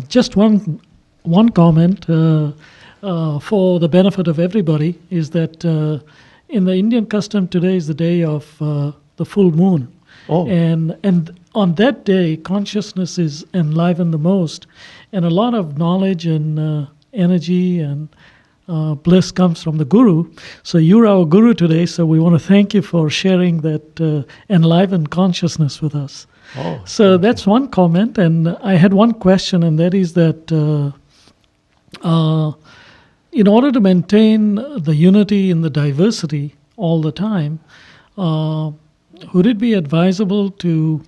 Just one comment for the benefit of everybody is that in the Indian custom today is the day of the full moon. Oh. And on that day, consciousness is enlivened the most, and a lot of knowledge and energy and bliss comes from the Guru. So you're our Guru today, so we want to thank you for sharing that enlivened consciousness with us. Oh, so that's one comment, and I had one question, and that is that in order to maintain the unity in the diversity all the time, would it be advisable to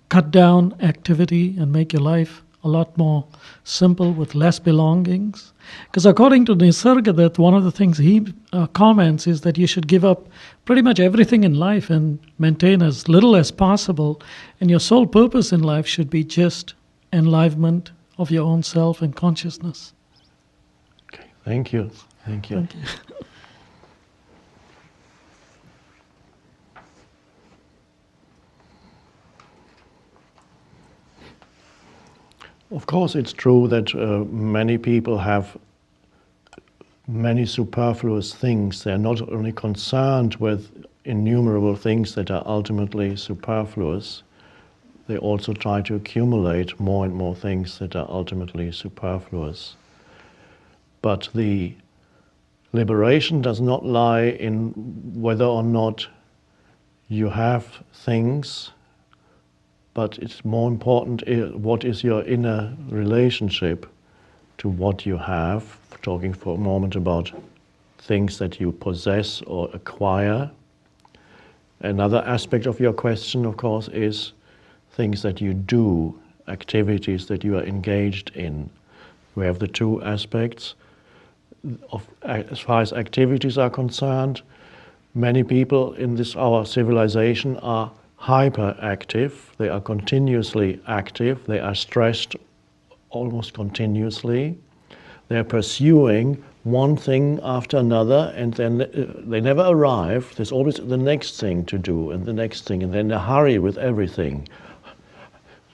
cut down activity and make your life a lot more simple with less belongings? Because according to Nisarga, that one of the things he comments is that you should give up pretty much everything in life and maintain as little as possible, and your sole purpose in life should be just enlivenment of your own self and consciousness. Okay, thank you. Thank you. Thank you. Of course, it's true that many people have many superfluous things. They're not only concerned with innumerable things that are ultimately superfluous, they also try to accumulate more and more things that are ultimately superfluous. But the liberation does not lie in whether or not you have things, but it's more important what is your inner relationship to what you have. Talking for a moment about things that you possess or acquire. Another aspect of your question, of course, is things that you do, activities that you are engaged in. We have the two aspects. As far as activities are concerned, many people in our civilization are hyperactive. They are continuously active. They are stressed almost continuously. They are pursuing one thing after another, and then they never arrive. There's always the next thing to do, and the next thing, and they're in a hurry with everything.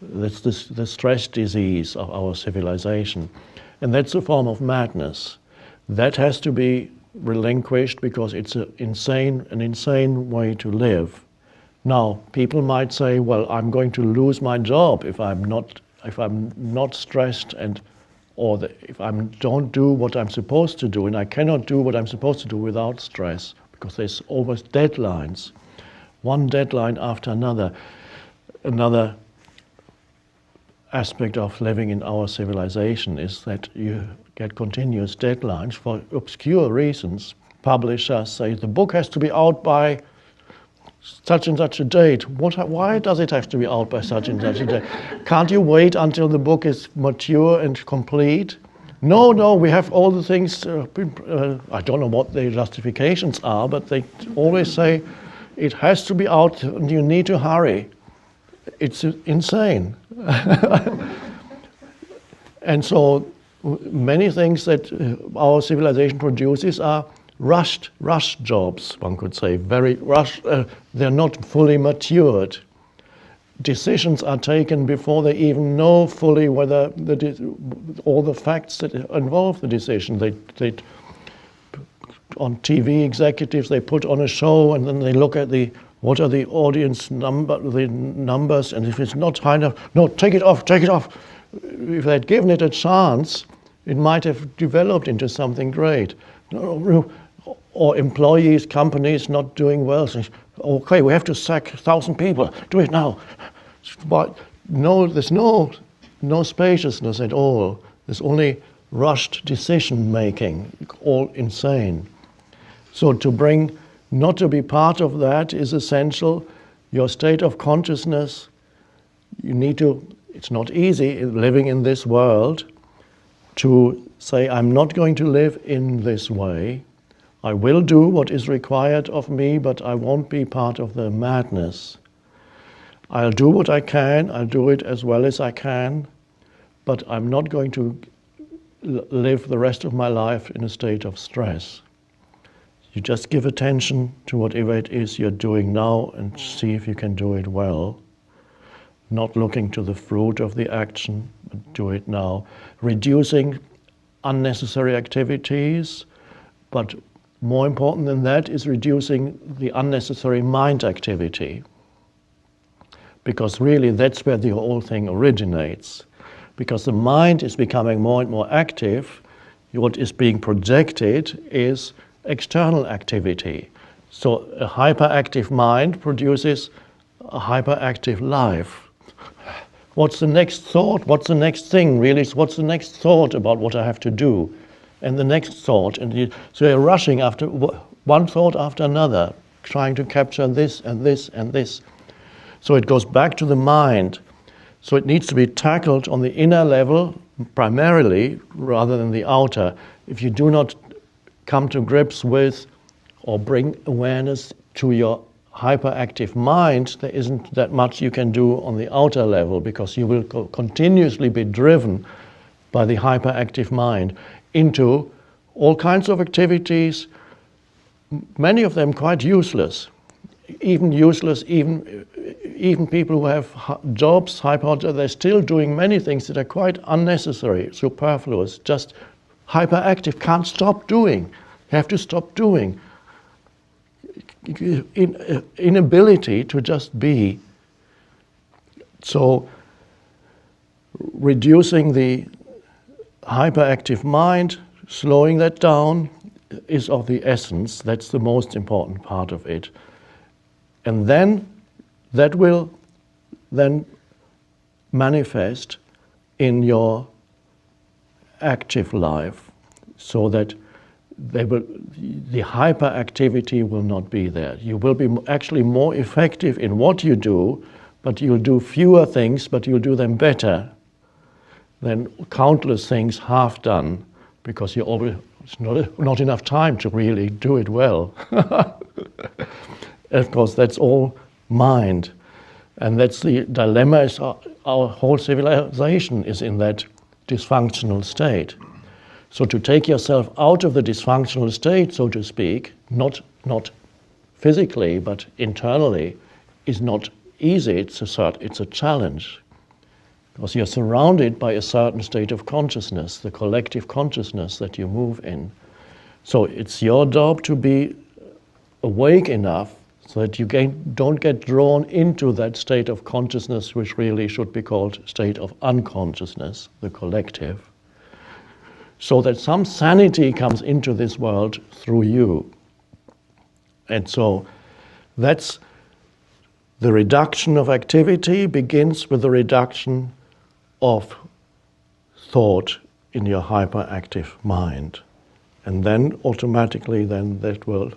That's the stress disease of our civilization. And that's a form of madness. That has to be relinquished because it's an insane way to live. Now, people might say, well, I'm going to lose my job if I'm not stressed if I don't do what I'm supposed to do, and I cannot do what I'm supposed to do without stress, because there's always deadlines, one deadline after another. Another aspect of living in our civilization is that you get continuous deadlines for obscure reasons. Publishers say the book has to be out by such and such a date. Why does it have to be out by such and such a date? Can't you wait until the book is mature and complete? No, we have all the things. I don't know what the justifications are, but they always say it has to be out and you need to hurry. It's insane. And so many things that our civilization produces are rushed jobs, one could say, very rushed. They're not fully matured. Decisions are taken before they even know fully whether all the facts that involve the decision. They on TV executives, they put on a show and then they look at what are the audience numbers, and if it's not high enough, no, take it off. If they'd given it a chance, it might have developed into something great. Or employees, companies not doing well. So, okay, we have to sack 1,000 people. Do it now. But no, there's no spaciousness at all. There's only rushed decision making, all insane. So not to be part of that is essential. Your state of consciousness, it's not easy living in this world to say, I'm not going to live in this way. I will do what is required of me, but I won't be part of the madness. I'll do what I can, I'll do it as well as I can, but I'm not going to live the rest of my life in a state of stress. You just give attention to whatever it is you're doing now and see if you can do it well. not looking to the fruit of the action, but do it now. Reducing unnecessary activities, but more important than that is reducing the unnecessary mind activity. Because really that's where the whole thing originates. Because the mind is becoming more and more active, what is being projected is external activity. So a hyperactive mind produces a hyperactive life. What's the next thought? What's the next thing? Really, what's the next thought about what I have to do? And the next thought. So you're rushing after one thought after another, trying to capture this and this and this. So it goes back to the mind. So it needs to be tackled on the inner level primarily rather than the outer. If you do not come to grips with or bring awareness to your hyperactive mind, there isn't that much you can do on the outer level, because you will continuously be driven by the hyperactive mind into all kinds of activities, many of them quite useless. Even people who have jobs, they're still doing many things that are quite unnecessary, superfluous, just hyperactive, can't stop doing. You have to stop doing. Inability to just be. So reducing the hyperactive mind, slowing that down is of the essence. That's the most important part of it. And then that will then manifest in your active life, so that the hyperactivity will not be there. You will be actually more effective in what you do, but you'll do fewer things, but you'll do them better than countless things half done, because it's not enough time to really do it well. Of course, that's all mind. And that's the dilemma, is our whole civilization is in that dysfunctional state. So to take yourself out of the dysfunctional state, so to speak, not physically, but internally, is not easy. It's a challenge. Because you're surrounded by a certain state of consciousness, the collective consciousness that you move in. So it's your job to be awake enough so that you don't get drawn into that state of consciousness, which really should be called state of unconsciousness, the collective, so that some sanity comes into this world through you. And so that's the reduction of activity begins with the reduction of thought in your hyperactive mind. And then automatically that will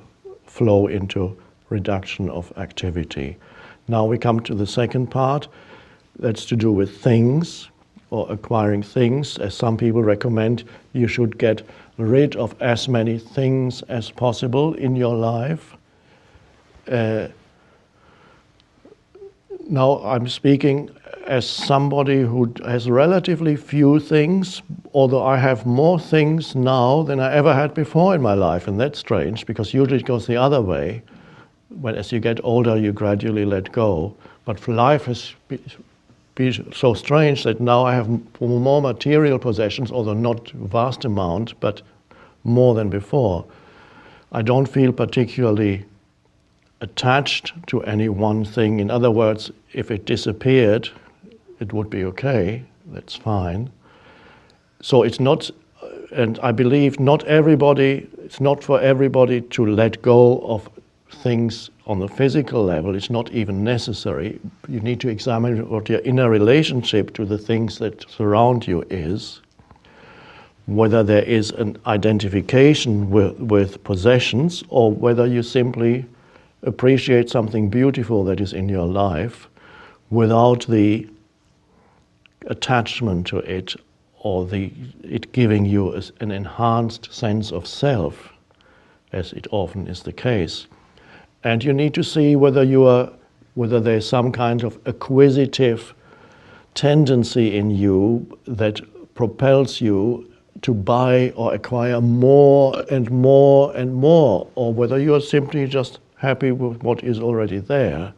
flow into reduction of activity. Now we come to the second part. That's to do with things, or acquiring things. As some people recommend, you should get rid of as many things as possible in your life. Now I'm speaking as somebody who has relatively few things, although I have more things now than I ever had before in my life, and that's strange, because usually it goes the other way. When as you get older, you gradually let go. But life has been so strange that now I have more material possessions, although not vast amount, but more than before. I don't feel particularly attached to any one thing. In other words, if it disappeared, it would be okay, that's fine. So it's not, and I believe it's not for everybody to let go of things on the physical level. It's not even necessary. You need to examine what your inner relationship to the things that surround you is, whether there is an identification with possessions, or whether you simply appreciate something beautiful that is in your life without the attachment to it, or it giving you an enhanced sense of self, as it often is the case. And you need to see whether there's some kind of acquisitive tendency in you that propels you to buy or acquire more and more and more, or whether you are simply just happy with what is already there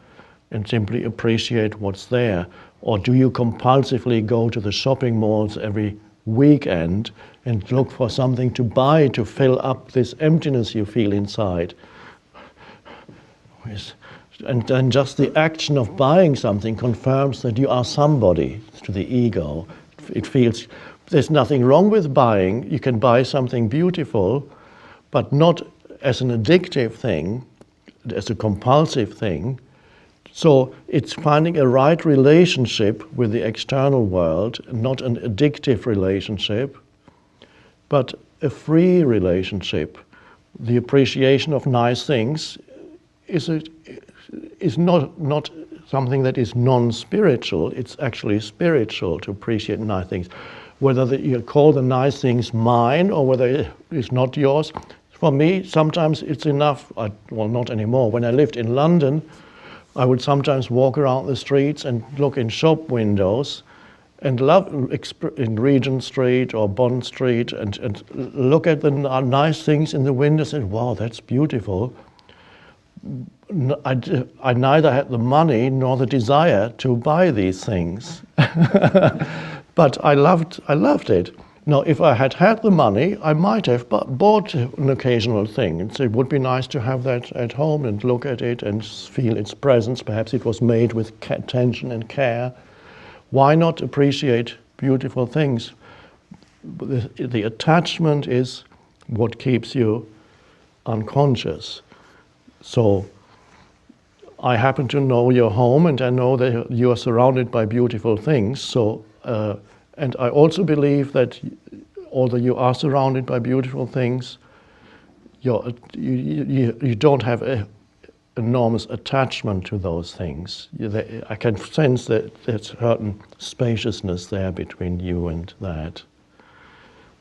and simply appreciate what's there, Or do you compulsively go to the shopping malls every weekend and look for something to buy to fill up this emptiness you feel inside? And then just the action of buying something confirms that you are somebody to the ego. It feels there's nothing wrong with buying. You can buy something beautiful, but not as an addictive thing, as a compulsive thing. So it's finding a right relationship with the external world, not an addictive relationship, but a free relationship. The appreciation of nice things is not something that is non-spiritual. It's actually spiritual to appreciate nice things. Whether you call the nice things mine or whether it's not yours, for me, sometimes it's enough. Well, not anymore. When I lived in London, I would sometimes walk around the streets and look in shop windows and in Regent Street or Bond Street and look at the nice things in the windows and, wow, that's beautiful. I neither had the money nor the desire to buy these things. But I loved it. Now, if I had had the money, I might have bought an occasional thing. And so it would be nice to have that at home and look at it and feel its presence. Perhaps it was made with attention and care. Why not appreciate beautiful things? The attachment is what keeps you unconscious. So I happen to know your home, and I know that you are surrounded by beautiful things. So, and I also believe that although you are surrounded by beautiful things, you don't have an enormous attachment to those things. I can sense that there's a certain spaciousness there between you and that.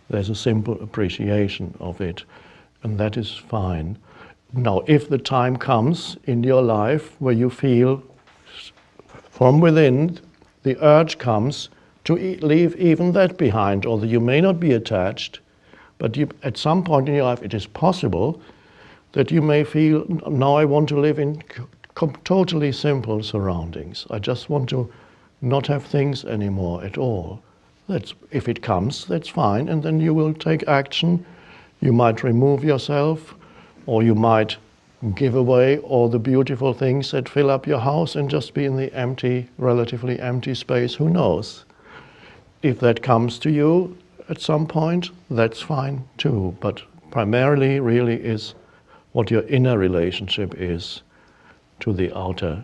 There's a simple appreciation of it, and that is fine. Now, if the time comes in your life where you feel from within, the urge comes to leave even that behind, although you may not be attached, but at some point in your life it is possible that you may feel, now I want to live in totally simple surroundings. I just want to not have things anymore at all. If it comes, that's fine, and then you will take action. You might remove yourself, or you might give away all the beautiful things that fill up your house and just be in the empty, relatively empty space. Who knows? If that comes to you at some point, that's fine too. But primarily really is what your inner relationship is to the outer